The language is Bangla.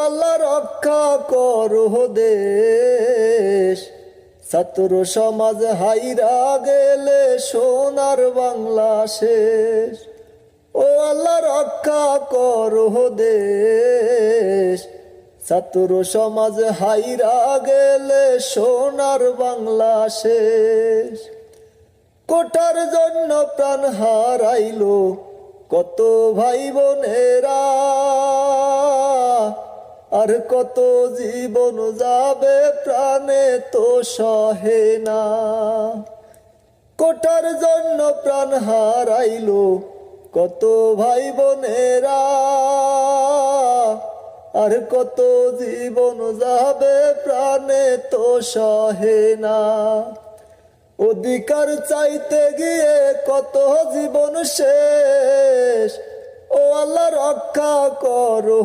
আল্লাহ রক্ষা করো দেশ, ছাত্র সমাজ হাইরা গেলে সোনার বাংলা শেষ। ও আল্লাহ রক্ষা করো দেশ, ছাত্র সমাজ হাইরা গেলে সোনার বাংলা শেষ। কোটার জন্য প্রাণ হারাইলো কত ভাই বোনেরা, আর কত জীবন যাবে প্রাণে তো সহে না। কোটার জন্য প্রাণ হারাইলো কত ভাই বোনেরা, আর কত জীবন যাবে প্রাণে তো সহে না। অধিকার চাইতে গিয়ে কত জীবন শেষ, ও আল্লাহ রক্ষা করো।